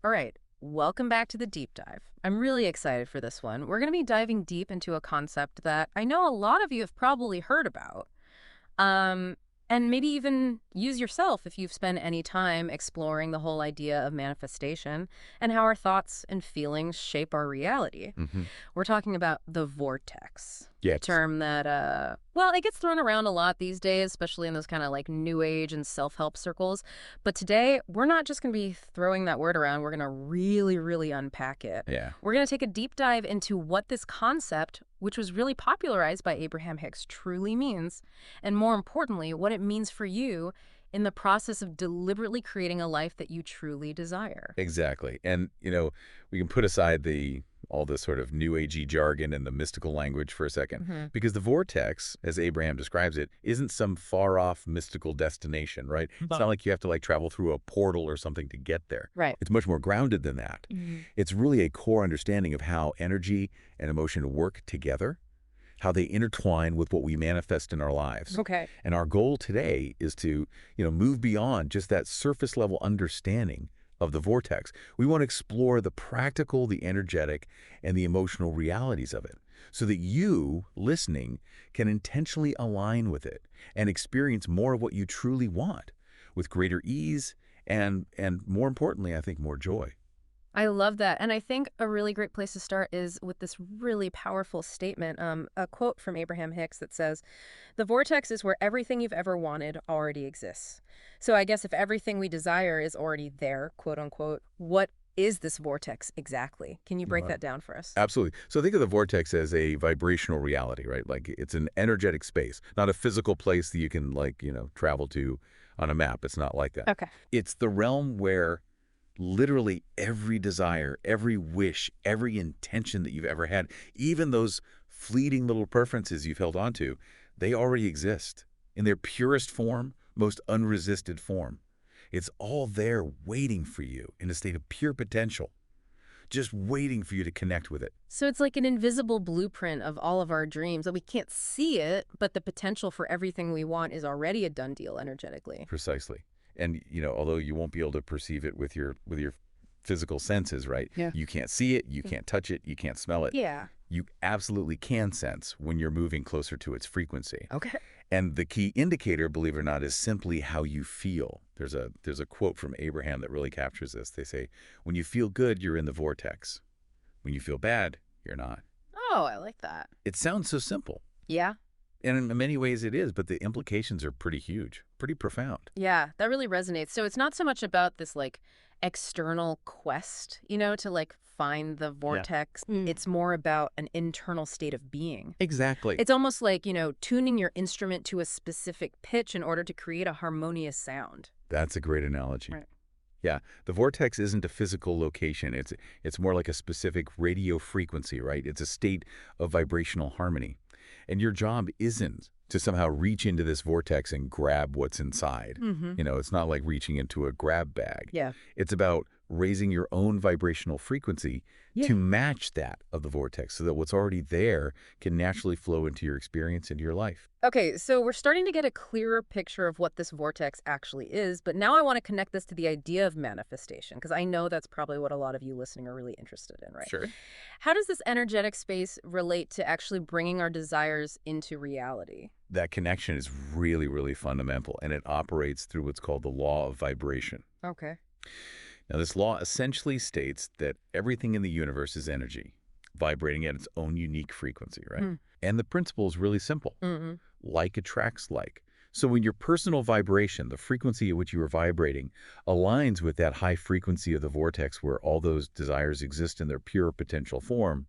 All right, welcome back to the deep dive. I'm really excited for this one. We're going to be diving deep into a concept that I know a lot of you have probably heard about. Um, and maybe even use yourself if you've spent any time exploring the whole idea of manifestation and how our thoughts and feelings shape our reality. Hmm. We're talking about the vortex, a Yes. term that, well, it gets thrown around a lot these days, especially in those kind of like new age and self-help circles. But today, we're not just going to be throwing that word around. We're going to really, really unpack it. Yeah. We're going to take a deep dive into what this concept, which was really popularized by Abraham Hicks, truly means, and more importantly, what it means for you in the process of deliberately creating a life that you truly desire. Exactly. And, we can put aside all this sort of new agey jargon and the mystical language for a second, Hmm. because the vortex, as Abraham describes it, isn't some far-off mystical destination, right? It's not like you have to travel through a portal or something to get there. Right. It's much more grounded than that. Mhm. It's really a core understanding of how energy and emotion work together, how they intertwine with what we manifest in our lives. Okay. And our goal today is to, move beyond just that surface level understanding of the vortex. We want to explore the practical, the energetic, and the emotional realities of it so that you, listening, can intentionally align with it and experience more of what you truly want with greater ease and more importantly, I think, more joy. I love that. And I think a really great place to start is with this really powerful statement, a quote from Abraham Hicks that says, "The vortex is where everything you've ever wanted already exists." So I guess if everything we desire is already there, quote unquote, what is this vortex exactly? Can you break Right. that down for us? Absolutely. So think of the vortex as a vibrational reality, right? Like it's an energetic space, not a physical place that you can travel to on a map. It's not like that. Okay. It's the realm where literally every desire, every wish, every intention that you've ever had, even those fleeting little preferences you've held onto, they already exist in their purest form, most unresisted form. It's all there waiting for you in a state of pure potential, just waiting for you to connect with it. So it's like an invisible blueprint of all of our dreams. That we can't see it, but the potential for everything we want is already a done deal energetically. Precisely. And, although you won't be able to perceive it with your physical senses, right? Yeah. You can't see it, you can't touch it, you can't smell it. Yeah. You absolutely can sense when you're moving closer to its frequency. Okay. And the key indicator, believe it or not, is simply how you feel. There's a quote from Abraham that really captures this. They say, when you feel good, you're in the vortex. When you feel bad, you're not. Oh, I like that. It sounds so simple. Yeah. And in many ways it is, but the implications are pretty huge, pretty profound. Yeah, that really resonates. So it's not so much about this like external quest, to like find the Yeah. vortex. It's more about an internal state of being. Exactly. It's almost like, tuning your instrument to a specific pitch in order to create a harmonious sound. That's a great analogy. Right. Yeah, the vortex isn't a physical location. It's more like a specific radio frequency, right? It's a state of vibrational harmony. And your job isn't to somehow reach into this vortex and grab what's inside. Mm-hmm. It's not like reaching into a grab bag. Yeah. It's about raising your own vibrational frequency to match that of the vortex so that what's already there can naturally flow into your experience, into your life. Okay, so we're starting to get a clearer picture of what this vortex actually is, but now I want to connect this to the idea of manifestation, because I know that's probably what a lot of you listening are really interested in, right? Sure. How does this energetic space relate to actually bringing our desires into reality? That connection is really, really fundamental, and it operates through what's called the law of vibration. Okay. Now, this law essentially states that everything in the universe is energy, vibrating at its own unique frequency, right? Mm. And the principle is really simple. Mm-hmm. Like attracts like. So when your personal vibration, the frequency at which you are vibrating, aligns with that high frequency of the vortex where all those desires exist in their pure potential form,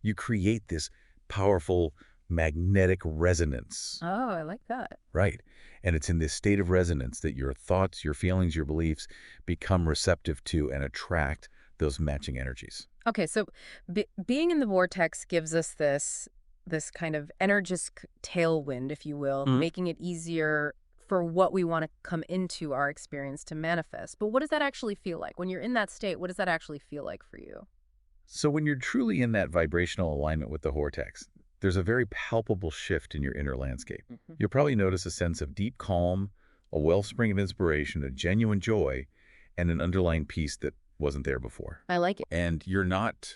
you create this powerful magnetic resonance. Oh, I like that. Right. And it's in this state of resonance that your thoughts, your feelings, your beliefs become receptive to and attract those matching energies. Okay, so being in the vortex gives us this kind of energetic tailwind, if you will, Mhm. making it easier for what we want to come into our experience to manifest. But what does that actually feel like? When you're in that state, what does that actually feel like for you? So when you're truly in that vibrational alignment with the vortex, there's a very palpable shift in your inner landscape. Mhm. You'll probably notice a sense of deep calm, a wellspring of inspiration, a genuine joy, and an underlying peace that wasn't there before. I like it. And you're not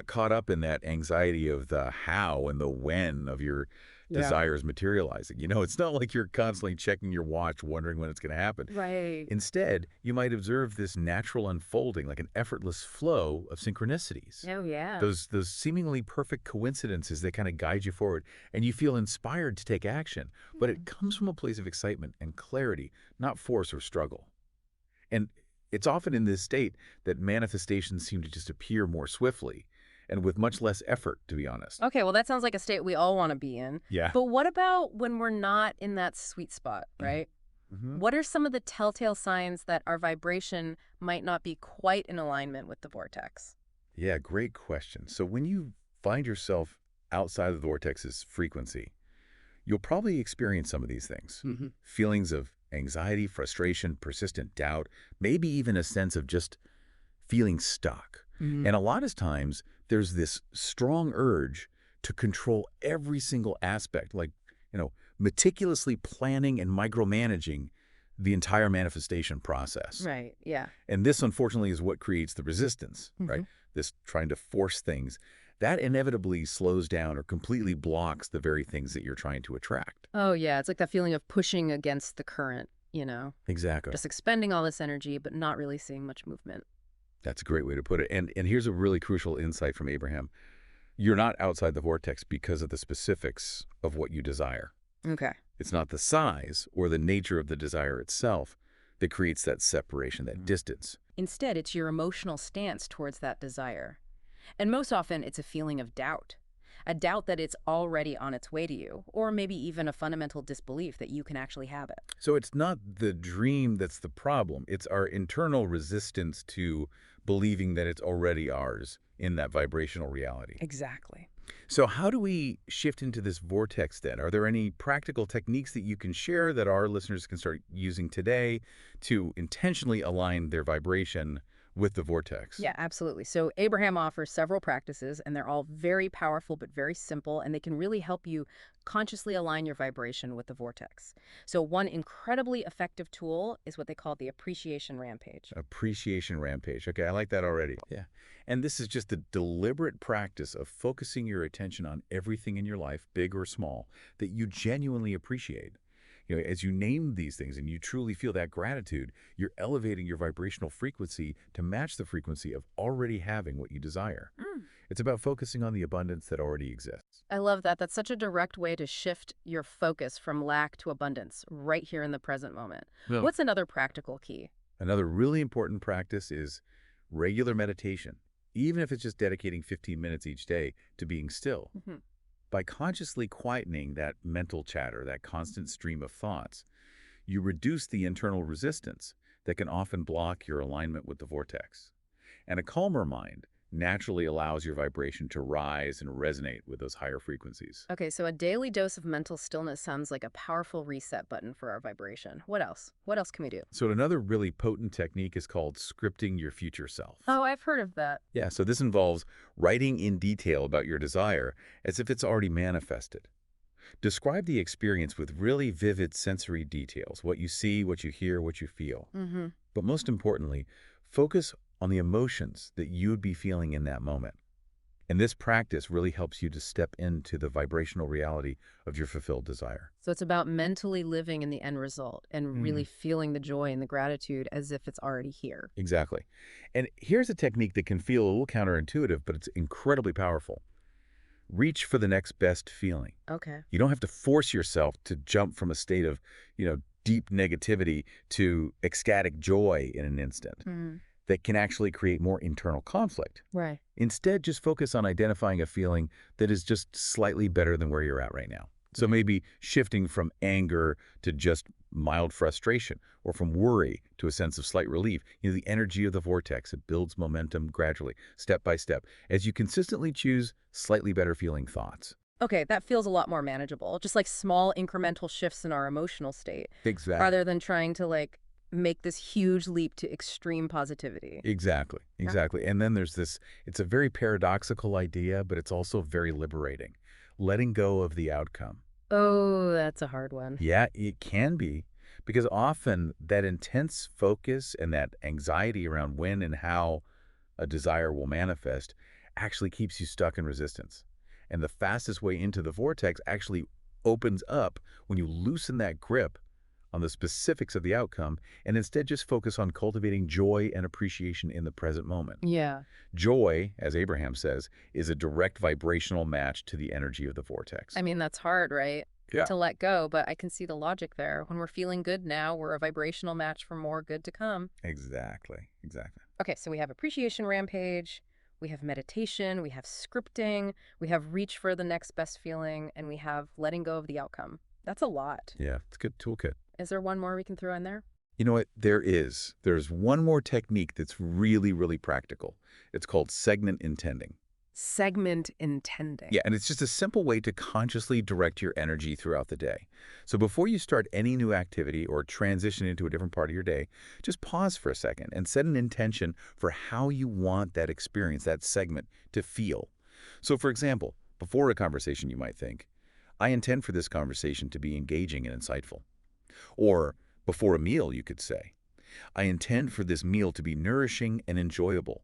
caught up in that anxiety of the how and the when of your Yeah. desires materializing. It's not like you're constantly checking your watch, wondering when it's going to happen. Right. Instead, you might observe this natural unfolding, like an effortless flow of synchronicities. Oh, yeah. Those seemingly perfect coincidences that kind of guide you forward, and you feel inspired to take action. But it comes from a place of excitement and clarity, not force or struggle. And it's often in this state that manifestations seem to just appear more swiftly and with much less effort, to be honest. Okay, well, that sounds like a state we all want to be in. Yeah. But what about when we're not in that sweet spot, right? Mhm. What are some of the telltale signs that our vibration might not be quite in alignment with the vortex? Yeah, great question. So when you find yourself outside of the vortex's frequency, you'll probably experience some of these things. Mm-hmm. Feelings of anxiety, frustration, persistent doubt, maybe even a sense of just feeling stuck. Mm-hmm. And a lot of times, there's this strong urge to control every single aspect, like, meticulously planning and micromanaging the entire manifestation process. Right, yeah. And this, unfortunately, is what creates the resistance, Mm-hmm. right? This trying to force things. That inevitably slows down or completely blocks the very things that you're trying to attract. Oh, yeah, it's like that feeling of pushing against the current, Exactly. just expending all this energy, but not really seeing much movement. That's a great way to put it. And here's a really crucial insight from Abraham. You're not outside the vortex because of the specifics of what you desire. Okay. It's not the size or the nature of the desire itself that creates that separation, that distance. Instead, it's your emotional stance towards that desire. And most often, it's a feeling of doubt. A doubt that it's already on its way to you, or maybe even a fundamental disbelief that you can actually have it. So it's not the dream that's the problem. It's our internal resistance to believing that it's already ours in that vibrational reality. Exactly. So how do we shift into this vortex then? Are there any practical techniques that you can share that our listeners can start using today to intentionally align their vibration with the vortex? Yeah, absolutely. So Abraham offers several practices, and they're all very powerful but very simple, and they can really help you consciously align your vibration with the vortex. So one incredibly effective tool is what they call the appreciation rampage. Appreciation rampage. Okay, I like that already. Yeah. And this is just the deliberate practice of focusing your attention on everything in your life, big or small, that you genuinely appreciate. As you name these things and you truly feel that gratitude, you're elevating your vibrational frequency to match the frequency of already having what you desire. It's about focusing on the abundance that already exists. I love that. That's such a direct way to shift your focus from lack to abundance right here in the present moment. Well, What's another practical key? Another really important practice is regular meditation, even if it's just dedicating 15 minutes each day to being still. Mhm. By consciously quietening that mental chatter, that constant stream of thoughts, you reduce the internal resistance that can often block your alignment with the vortex. And a calmer mind naturally allows your vibration to rise and resonate with those higher frequencies. Okay, so a daily dose of mental stillness sounds like a powerful reset button for our vibration. What else? What else can we do? So another really potent technique is called scripting your future self. Oh, I've heard of that. Yeah, so this involves writing in detail about your desire as if it's already manifested. Describe the experience with really vivid sensory details, what you see, what you hear, what you feel. Mm-hmm. But most importantly, focus on the emotions that you'd be feeling in that moment. And this practice really helps you to step into the vibrational reality of your fulfilled desire. So it's about mentally living in the end result and really feeling the joy and the gratitude as if it's already here. Exactly. And here's a technique that can feel a little counterintuitive, but it's incredibly powerful. Reach for the next best feeling. Okay. You don't have to force yourself to jump from a state of, deep negativity to ecstatic joy in an instant. That can actually create more internal conflict. Right. Instead, just focus on identifying a feeling that is just slightly better than where you're at right now. So maybe shifting from anger to just mild frustration, or from worry to a sense of slight relief. The energy of the vortex, it builds momentum gradually, step by step, as you consistently choose slightly better feeling thoughts. Okay, that feels a lot more manageable. Just like small incremental shifts in our emotional state, Exactly. rather than trying to make this huge leap to extreme positivity. Exactly. And then there's this, it's a very paradoxical idea, but it's also very liberating. Letting go of the outcome. Oh, that's a hard one. Yeah, it can be, Because often that intense focus and that anxiety around when and how a desire will manifest actually keeps you stuck in resistance. And the fastest way into the vortex actually opens up when you loosen that grip on the specifics of the outcome and instead just focus on cultivating joy and appreciation in the present moment. Yeah. Joy, as Abraham says, is a direct vibrational match to the energy of the I vortex. mean, that's hard, right? Yeah. To let go, but I can see the logic there. When we're feeling good now, we're a vibrational match for more good to come. Exactly. Exactly. Okay, so we have appreciation rampage, we have meditation, we have scripting, we have reach for the next best feeling, and we have letting go of the outcome. That's a lot. Yeah, it's a good toolkit. Is there one more we can throw in there? You know what? There is. There's one more technique that's really, really practical. It's called segment intending. Segment intending. Yeah, and it's just a simple way to consciously direct your energy throughout the day. So before you start any new activity or transition into a different part of your day, just pause for a second and set an intention for how you want that experience, that segment, to feel. So for example, before a conversation you might think, I intend for this conversation to be engaging and insightful. Or before a meal, you could say, I intend for this meal to be nourishing and enjoyable.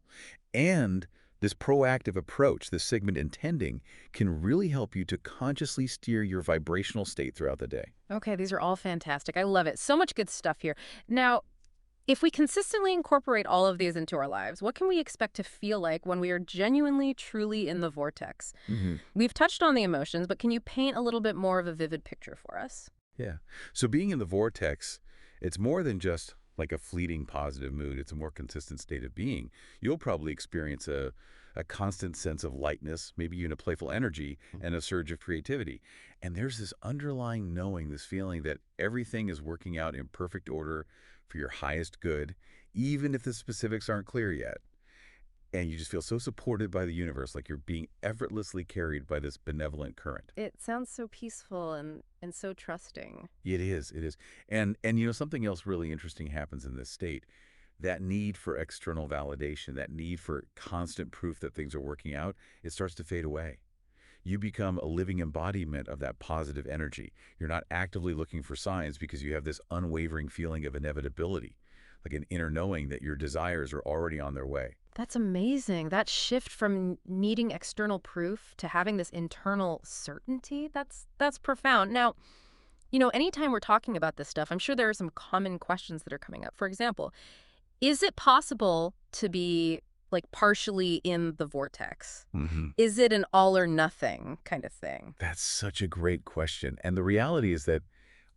And this proactive approach, this segment intending, can really help you to consciously steer your vibrational state throughout the day. Okay, these are all fantastic. I love it. So much good stuff here. Now, if we consistently incorporate all of these into our lives, what can we expect to feel like when we are genuinely, truly in the vortex? hmm We've touched on the emotions, but can you paint a little bit more of a vivid picture for us? Yeah. So being in the vortex, it's more than just like a fleeting positive mood. It's a more consistent state of being. You'll probably experience a constant sense of lightness, maybe even a playful energy and a surge of creativity. And there's this underlying knowing, this feeling that everything is working out in perfect order for your highest good, even if the specifics aren't clear yet. And you just feel so supported by the universe, like you're being effortlessly carried by this benevolent current. It sounds so peaceful and so trusting. It is, it is. And you know, something else really interesting happens in this state. That need for external validation, that need for constant proof that things are working out, it starts to fade away. You become a living embodiment of that positive energy. You're not actively looking for signs because you have this unwavering feeling of inevitability, like an inner knowing that your desires are already on their way. That's amazing. That shift from needing external proof to having this internal certainty, that's profound. Now, anytime we're talking about this stuff, I'm sure there are some common questions that are coming up. For example, is it possible to be like partially in the vortex? hmm Is it an all or nothing kind of thing? That's such a great question. And the reality is that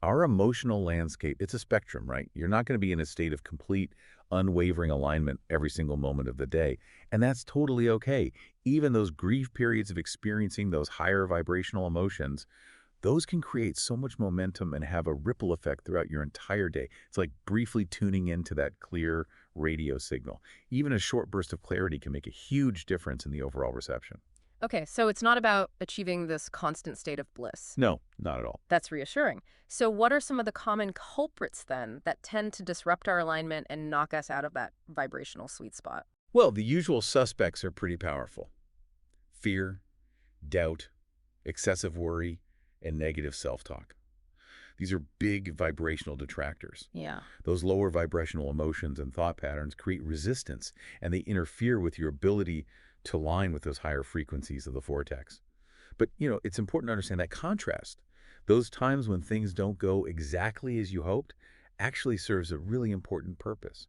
our emotional landscape, it's a spectrum, right? You're not going to be in a state of complete, unwavering alignment every single moment of the day. And that's totally okay. Even those grief periods of experiencing those higher vibrational emotions, those can create so much momentum and have a ripple effect throughout your entire day. It's like briefly tuning into that clear radio signal. Even a short burst of clarity can make a huge difference in the overall reception. Okay, so it's not about achieving this constant state of bliss. No, not at all. That's reassuring. So what are some of the common culprits then that tend to disrupt our alignment and knock us out of that vibrational sweet spot? Well, the usual suspects are pretty powerful. Fear, doubt, excessive worry, and negative self-talk. These are big vibrational detractors. Yeah. Those lower vibrational emotions and thought patterns create resistance, and they interfere with your ability to align with those higher frequencies of the vortex. But, it's important to understand that contrast. Those times when things don't go exactly as you hoped actually serves a really important purpose.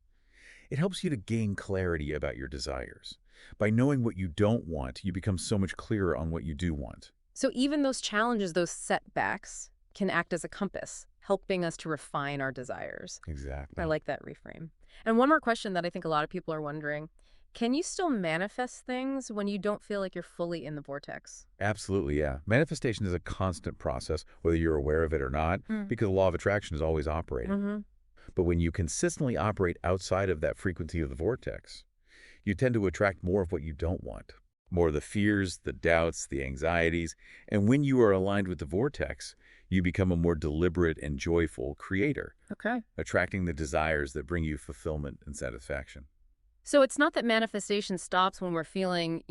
It helps you to gain clarity about your desires. By knowing what you don't want, you become so much clearer on what you do want. So even those challenges, those setbacks, can act as a compass, helping us to refine our desires. Exactly. I like that reframe. And one more question that I think a lot of people are wondering, can you still manifest things when you don't feel like you're fully in the vortex? Absolutely, yeah. Manifestation is a constant process, whether you're aware of it or not, because the law of attraction is always operating. Mm-hmm. But when you consistently operate outside of that frequency of the vortex, you tend to attract more of what you don't want. More of the fears, the doubts, the anxieties. And when you are aligned with the vortex, you become a more deliberate and joyful creator, Okay. attracting the desires that bring you fulfillment and satisfaction. So it's not that manifestation stops when we're feeling,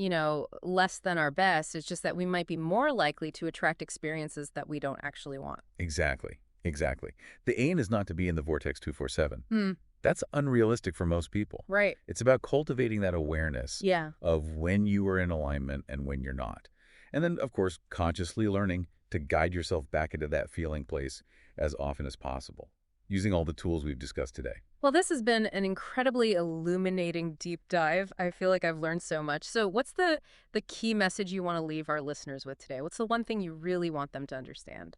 less than our best. It's just that we might be more likely to attract experiences that we don't actually want. Exactly. Exactly. The aim is not to be in the vortex 247. Hmm. That's unrealistic for most people. Right. It's about cultivating that awareness Yeah. of when you are in alignment and when you're not. And then, of course, consciously learning to guide yourself back into that feeling place as often as possible, using all the tools we've discussed today. Well, this has been an incredibly illuminating deep dive. I feel like I've learned so much. So what's the key message you want to leave our listeners with today? What's the one thing you really want them to understand?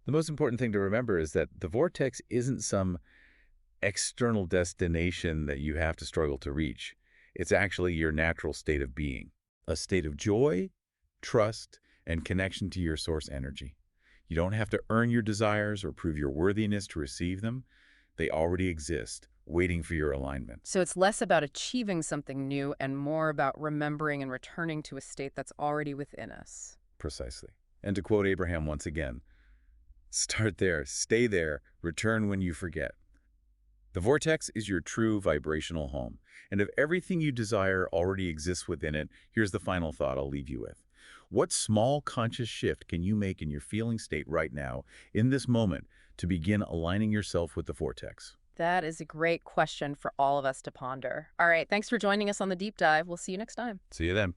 The most important thing to remember is that the vortex isn't some external destination that you have to struggle to reach. It's actually your natural state of being, a state of joy, trust, and connection to your source energy. You don't have to earn your desires or prove your worthiness to receive them. They already exist, waiting for your alignment. So it's less about achieving something new and more about remembering and returning to a state that's already within us. Precisely. And to quote Abraham once again, start there, stay there, return when you forget. The vortex is your true vibrational home. And if everything you desire already exists within it, here's the final thought I'll leave you with. What small conscious shift can you make in your feeling state right now, in this moment, to begin aligning yourself with the vortex? That is a great question for all of us to ponder. All right, thanks for joining us on the deep dive. We'll see you next time. See you then.